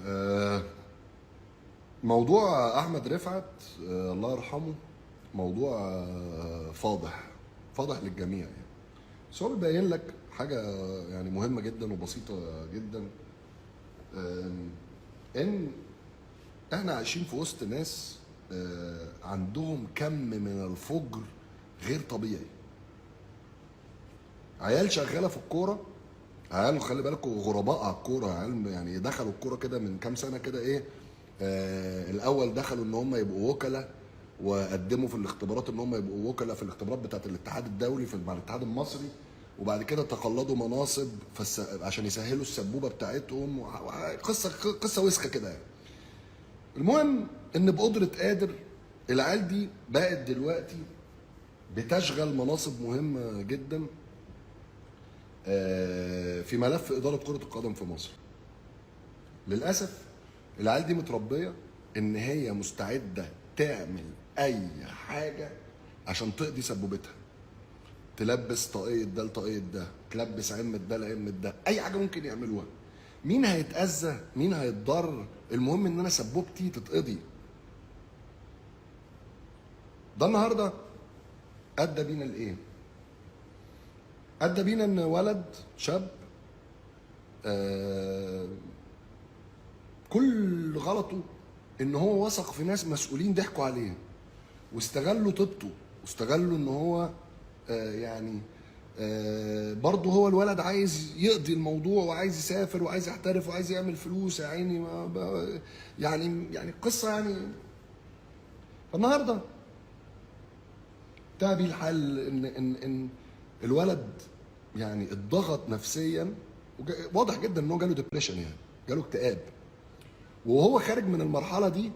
آه، موضوع احمد رفعت، الله يرحمه. موضوع فاضح للجميع يعني. بس هو بيبين لك حاجه يعني مهمه جدا وبسيطه جدا. آم، ان احنا عايشين في وسط ناس عندهم كم من الفجر غير طبيعي. عيال شغاله في الكوره، عيال خلي بالكوا غرباء على الكوره، عيال يعني دخلوا الكوره كده من كام سنه كده ايه. الاول دخلوا ان هم يبقوا وكلاء، وقدموا في الاختبارات ان هم يبقوا وكلاء في الاختبارات بتاعه الاتحاد الدولي مع الاتحاد المصري، وبعد كده تقلدوا مناصب عشان يسهلوا السبوبه بتاعتهم، قصه وسخه كده يعني. المهم ان بقدره قادر العيال دي بقت دلوقتي بتشغل مناصب مهمه جدا في ملف اداره كره القدم في مصر. للاسف العيال دي متربيه ان هي مستعده تعمل اي حاجه عشان تقضي سبوبتها. تلبس طاقية ده لطاقية ده، تلبس عمة ده لعمة ده، اي حاجه ممكن يعملوها. مين هيتاذى؟ مين هيتضر؟ المهم ان انا سبوبتي تتقضي. ده النهارده ادى بينا لايه؟ ادى بينا ان ولد شاب آه كل غلطه ان هو وثق في ناس مسؤولين ضحكوا عليه واستغلوا طيبته، واستغلوا ان هو يعني برضه هو الولد عايز يقضي الموضوع وعايز يسافر وعايز يحترف وعايز يعمل فلوس يا عيني. يعني قصه يعني. فالنهارده بيه الحل ان الولد يعني اتضغط نفسيا، واضح جدا ان هو جاله ديبريشن، يعني جاله اكتئاب. وهو خارج من المرحله دي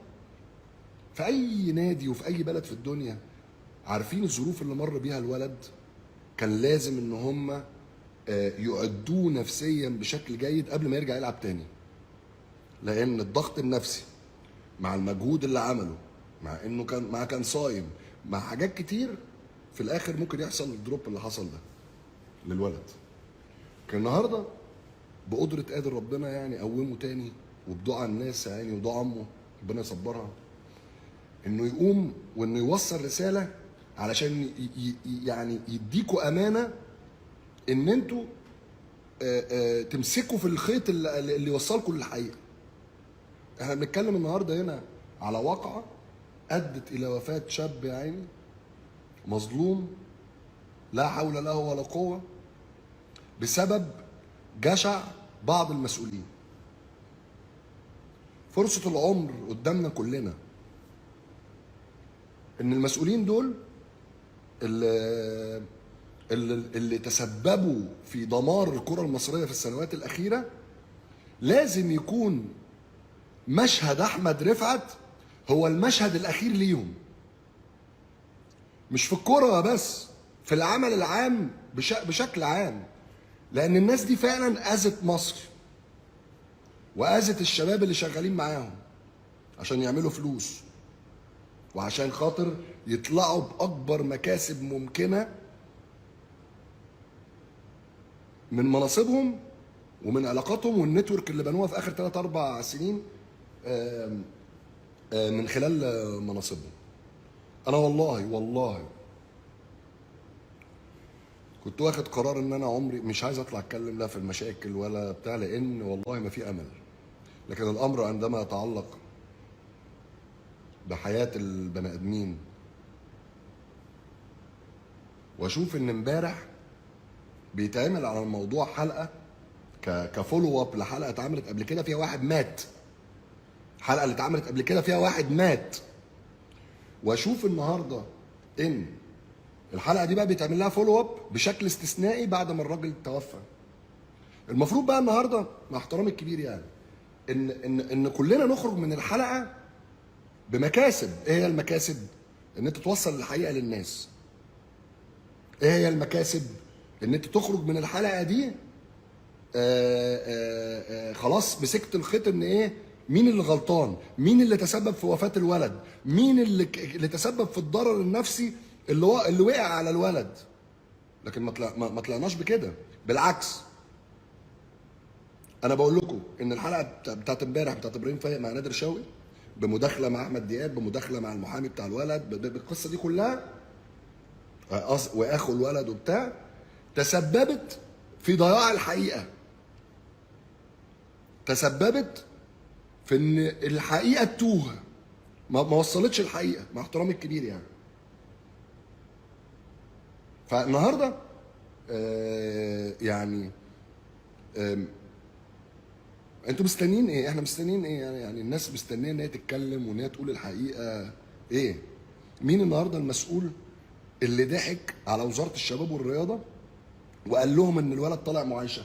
في اي نادي وفي اي بلد في الدنيا عارفين الظروف اللي مر بيها الولد. كان لازم ان هم يعدوه نفسيا بشكل جيد قبل ما يرجع يلعب تاني، لان الضغط النفسي مع المجهود اللي عمله، مع انه كان صايم، مع حاجات كتير، في الاخر ممكن يحصل الدروب اللي حصل ده للولد. كان النهارده بقدره قادر ربنا يعني قومه تاني، وبدعاء الناس يعني ودعاء امه ربنا يصبرها، انه يقوم وانه يوصل رساله علشان يعني يديكوا امانه ان انتوا تمسكوا في الخيط اللي يوصلكم للحقيقه. احنا بنتكلم النهارده هنا على واقعه ادت الى وفاه شاب يا عيني مظلوم لا حول له ولا قوه بسبب جشع بعض المسؤولين. فرصه العمر قدامنا كلنا ان المسؤولين دول اللي تسببوا في دمار الكره المصريه في السنوات الاخيره لازم يكون مشهد احمد رفعت هو المشهد الاخير ليهم، مش في الكوره بس، في العمل العام بشكل عام. لان الناس دي فعلا اذت مصر واذت الشباب اللي شغالين معاهم عشان يعملوا فلوس، وعشان خاطر يطلعوا باكبر مكاسب ممكنه من مناصبهم ومن علاقاتهم والنتورك اللي بنوها في اخر 3 4 سنين من خلال مناصبهم. انا والله كنت واخد قرار ان انا عمري مش عايز اطلع اتكلم لا في المشاكل ولا بتاع، لان والله ما في امل. لكن الامر عندما يتعلق بحياة البني ادمين، واشوف ان امبارح بيتعمل على الموضوع حلقة كفولو اب لحلقة اتعملت قبل كده فيها واحد مات، الحلقة اللي اتعملت قبل كده فيها واحد مات، واشوف النهارده ان الحلقة دي بقى بيتعمل لها فولو اب بشكل استثنائي بعد ما الراجل توفى. المفروض بقى النهارده مع احترامي الكبير يعني ان كلنا نخرج من الحلقه بمكاسب. ايه هي المكاسب؟ ان انت توصل الحقيقه للناس. ايه هي المكاسب؟ ان انت تخرج من الحلقه دي خلاص مسكت الخيط، ان ايه؟ مين اللي غلطان؟ مين اللي تسبب في وفاه الولد؟ مين اللي تسبب في الضرر النفسي اللي وقع على الولد؟ لكن ما طلعناش بكده، بالعكس انا بقول لكم ان الحلقه بتاعت امبارح بتاعت ابراهيم فايق مع نادر شوقي، بمداخله مع احمد دياب، بمداخله مع المحامي بتاع الولد، بالقصه دي كلها، واخو الولد وبتاع، تسببت في ضياع الحقيقه. تسببت في ان الحقيقه تتوه، ما وصلتش الحقيقه، مع احترامي الكبير يعني. فالنهارده يعني انتوا مستنيين ايه؟ احنا مستنيين ايه يعني الناس مستنيه ان هي تتكلم وان هي تقول الحقيقه ايه؟ مين النهارده المسؤول اللي ضحك على وزاره الشباب والرياضه وقال لهم ان الولد طالع معايشه؟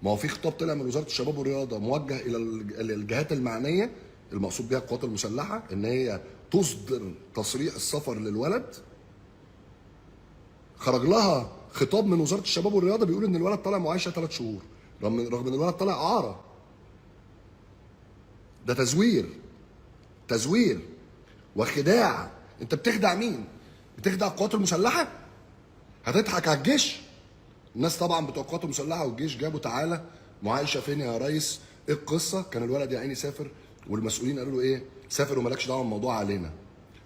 ما هو في خطاب طلع من وزاره الشباب والرياضه موجه الى الجهات المعنيه، المقصود بها القوات المسلحه، ان هي تصدر تصريح السفر للولد. خرج لها خطاب من وزاره الشباب والرياضه بيقول ان الولد طالع معايشه 3 شهور، رغم ان الولد طالع اعاره. ده تزوير وخداع. انت بتخدع مين؟ بتخدع القوات المسلحه؟ هتضحك على الجيش؟ الناس طبعا بتوع القوات المسلحه والجيش جابوا تعالى معايشه فين يا ريس؟ ايه القصه؟ كان الولد يا عيني سافر، والمسؤولين قالوا له ايه؟ سافر ومالكش دعوه بالموضوع علينا.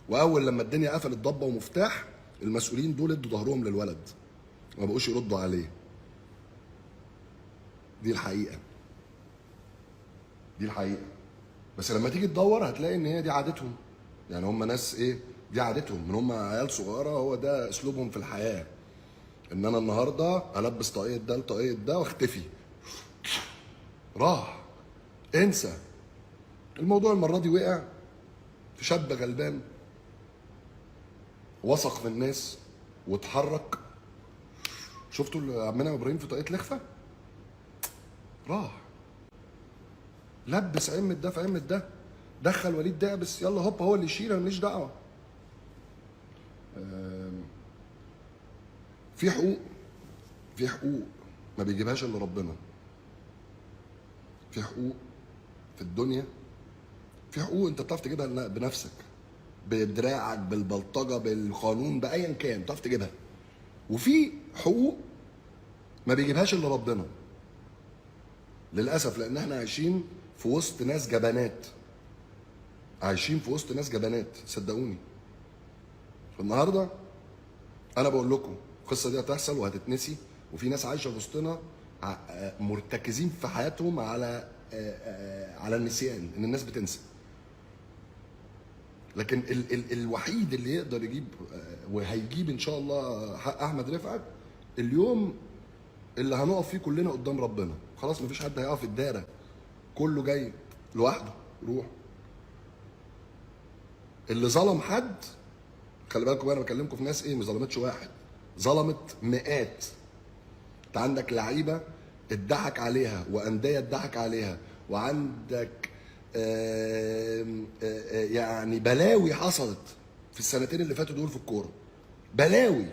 واول لما الدنيا قفلت ضبه ومفتاح، المسؤولين دول ادوا ظهرهم للولد، ما بقوش يردوا عليه. دي الحقيقه. بس لما تيجي تدور هتلاقي ان هي دي عادتهم. يعني هم ناس ايه؟ دي عادتهم من هم عيال صغيره، هو ده اسلوبهم في الحياه. ان انا النهارده البس طاقيه ده لطاقيه ده واختفي. راح. انسى. الموضوع المره دي وقع في شاب غلبان وثق في الناس واتحرك. شفتوا عمنا ابراهيم في طاقيه لخفه؟ راح لبس عمة ده في عمة ده، دخل وليد دعبس، يلا هوب هو اللي يشيل، انا ماليش دعوه. في حقوق ما بيجيبهاش الا ربنا. في حقوق في الدنيا، في حقوق انت بتعرف تجيبها بنفسك، بدراعك، بالبلطجه، بالقانون، بايا كان بتعرف تجيبها. وفي حقوق ما بيجيبهاش الا ربنا. للاسف، لان احنا عايشين في وسط ناس جبانات. صدقوني. فالنهارده انا بقول لكم القصه دي هتحصل وهتتنسي، وفي ناس عايشه في وسطنا مرتكزين في حياتهم على النسيان، ان الناس بتنسى. لكن الوحيد اللي يقدر يجيب وهيجيب ان شاء الله حق احمد رفعت اليوم اللي هنقف فيه كلنا قدام ربنا. خلاص مفيش حد هيقف الدايره، كله جاي لوحده. روح. اللي ظلم حد، خلي بالكم انا بكلمكم في ناس ايه، ما ظلمتش واحد، ظلمت مئات. انت عندك لعيبه اتضحك عليها، وانديه اتضحك عليها، وعندك يعني بلاوي حصلت في السنتين اللي فاتوا دول في الكوره. بلاوي.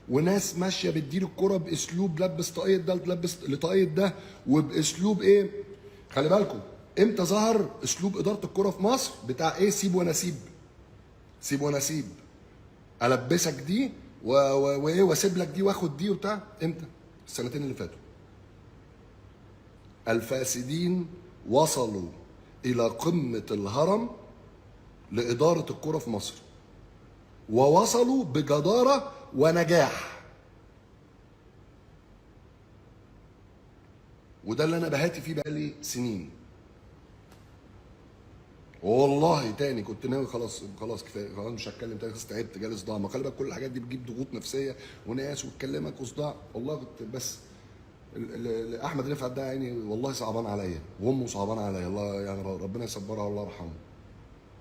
وناس ماشيه بتدير الكوره باسلوب لبس طاقيه ده لبس لطاقيه ده، وباسلوب ايه؟ خلي بالكم امتى ظهر اسلوب اداره الكوره في مصر بتاع ايه؟ سيب ونسيب. سيب ونسيب. البسك دي وايه واسيب لك دي واخد دي وبتاع. امتى؟ السنتين اللي فاتوا. الفاسدين وصلوا الى قمه الهرم لاداره الكوره في مصر، ووصلوا بجداره ونجاح. وده اللي انا بهاتي فيه بقالي سنين. والله تاني كنت ناوي خلاص كفايه، خلاص مش هتكلم تاني، خلاص تعبت، جالي صداع. ما خلي بالك كل الحاجات دي بتجيب ضغوط نفسيه وناس وتكلمك وصداع. والله كنت بس احمد رفعت ده يعني والله صعبان عليا، وامه صعبان عليا، الله يعني ربنا يصبرها والله يرحمه.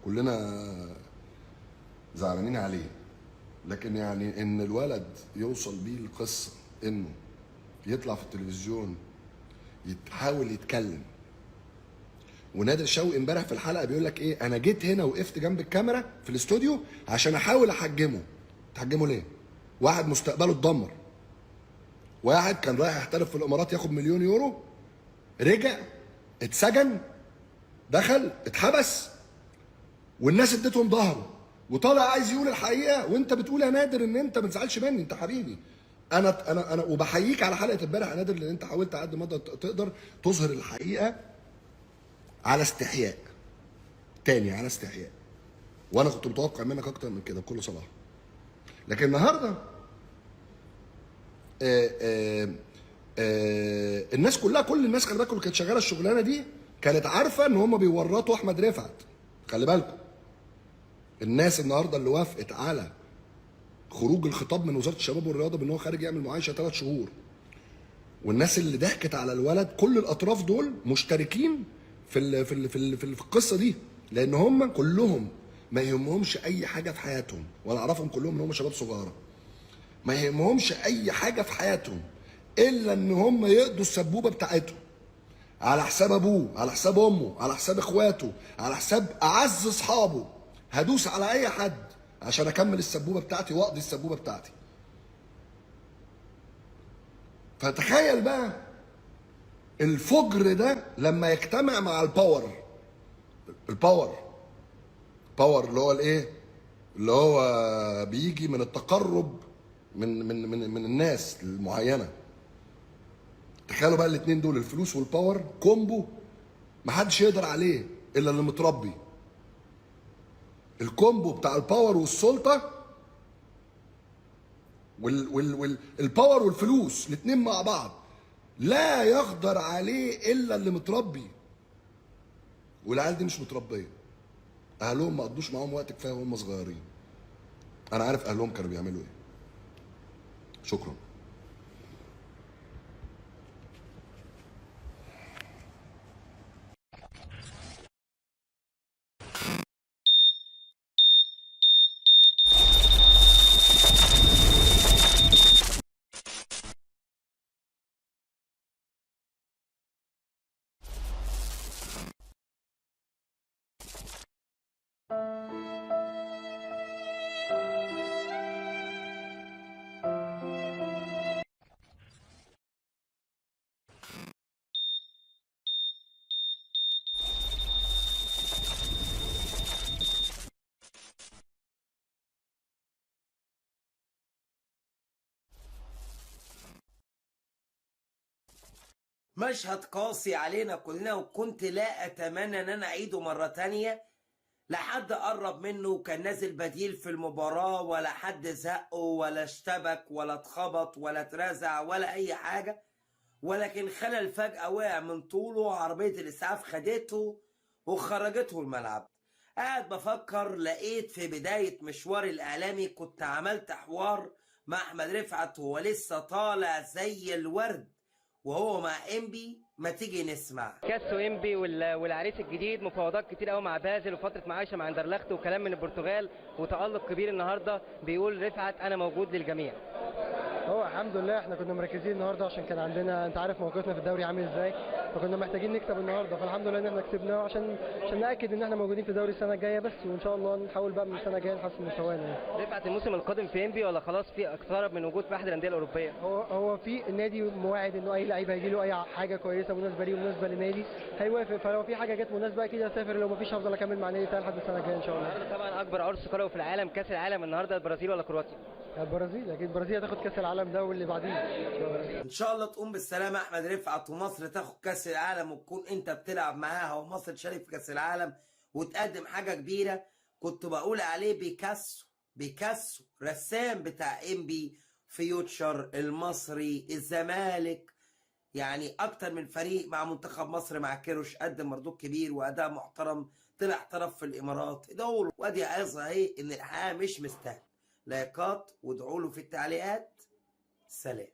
كلنا زعلانين عليه. لكن يعني ان الولد يوصل بيه القصه انه يطلع في التلفزيون يحاول يتكلم، ونادر شوقي امبارح في الحلقه بيقول لك ايه؟ انا جيت هنا وقفت جنب الكاميرا في الاستوديو عشان احاول احجمه. تحجمه ليه؟ واحد مستقبله اتدمر، واحد كان رايح يحترف في الامارات ياخد 1,000,000 يورو، رجع اتسجن، دخل اتحبس، والناس اديتهم ظهره، وطالع عايز يقول الحقيقه. وانت بتقول يا نادر ان انت ما تزعلش مني، انت حبيبي، انا وبحييك على حلقه امبارح يا نادر، لان انت حاولت على قد ما تقدر تظهر الحقيقه على استحياء، تاني على استحياء، وانا كنت متوقع منك اكتر من كده بكل صراحه. لكن النهارده الناس كلها، كل الناس خلي بالكم اللي كانت شغاله الشغلانه دي كانت عارفه ان هم بيورطوا احمد رفعت. خلي بالكم الناس النهارده اللي وافقت على خروج الخطاب من وزاره الشباب والرياضه بان هو خارج يعمل معايشه 3 شهور، والناس اللي ضحكت على الولد، كل الاطراف دول مشتركين في القصه دي، لان هم كلهم ما يهمهمش اي حاجه في حياتهم، وانا اعرفهم كلهم ان هم شباب صغيره، ما يهمهمش اي حاجه في حياتهم الا ان هم يقضوا السبوبه بتاعتهم على حساب ابوه، على حساب امه، على حساب اخواته، على حساب اعز اصحابه. هدوس على اي حد عشان اكمل السبوبه بتاعتي واقضي السبوبه بتاعتي. فتخيل بقى الفجر ده لما يجتمع مع الباور. باور اللي هو الايه؟ اللي هو بيجي من التقرب من الناس المعينه. تخيلوا بقى الاثنين دول، الفلوس والباور، كومبو محدش يقدر عليه الا اللي متربي. الكومبو بتاع الباور والسلطه والباور والفلوس الاثنين مع بعض لا يقدر عليه الا اللي متربي. والعيال دي مش متربيه، اهلهم ما قضوش معاهم وقت كفايه وهم صغيرين. انا عارف اهلهم كانوا بيعملوا ايه. شكرا. مشهد قاسي علينا كلنا، وكنت لا اتمنى ان انا اعيده مرة تانية. لا حد قرب منه وكان نازل بديل في المباراة، ولا حد زقه ولا اشتبك ولا اتخبط ولا اترزع ولا اي حاجة، ولكن خلل فجأة وقع من طوله، عربية الاسعاف خدته وخرجته الملعب. قاعد بفكر، لقيت في بداية مشواري الاعلامي كنت عملت حوار مع احمد رفعت وهو لسه طالع زي الورد وهو مع انبي. ما تيجي نسمع كاس وانبي والعريس الجديد، مفاوضات كتير قوي مع بازل وفتره معايشه مع اندرلخت وكلام من البرتغال وتالق كبير. النهارده بيقول رفعت انا موجود للجميع. هو الحمد لله احنا كنا مركزين النهارده عشان كان عندنا، انت عارف موقفنا في الدوري عامل ازاي، فكنا محتاجين نكسب النهارده، فالحمد لله ان احنا كسبنا عشان ناكد ان احنا موجودين في الدوري السنه الجايه بس، وان شاء الله نحاول بقى من السنه الجايه نحسن مستوانا يعني. رفعت الموسم القادم في انبي ولا خلاص في اقترب من وجود في احد الانديه الاوروبيه؟ هو في النادي مواعد انه اي لعيب هيجي له اي حاجه كويسه مناسبه ليه ومناسبه للنادي هيوافق، فلو في حاجه جت مناسبه اكيد هسافر، لو مفيش هفضل اكمل مع النادي بتاعي لحد السنه الجايه ان شاء الله. النهارده طبعا اكبر عرس كروي في العالم، كاس العالم النهارده، البرازيل ولا كرواتيا؟ البرازيل اكيد، البرازيل هتاخد كاس العالم ده واللي بعديه ان شاء الله تقوم بالسلامه احمد رفعت، ومصر تاخد كاس العالم وتكون انت بتلعب معاها، ومصر تشارك في كاس العالم وتقدم حاجه كبيره. كنت بقول عليه بيكاسو رسام بتاع انبي، فيوتشر، المصري، الزمالك، يعني اكتر من فريق مع منتخب مصر مع كيروش، قدم مردود كبير واداء محترم، طلع احترف في الامارات. ادعوا له، وادي عظه اهي ان الحياه مش مستاهله. لايكات وادعوا له في التعليقات. سلام.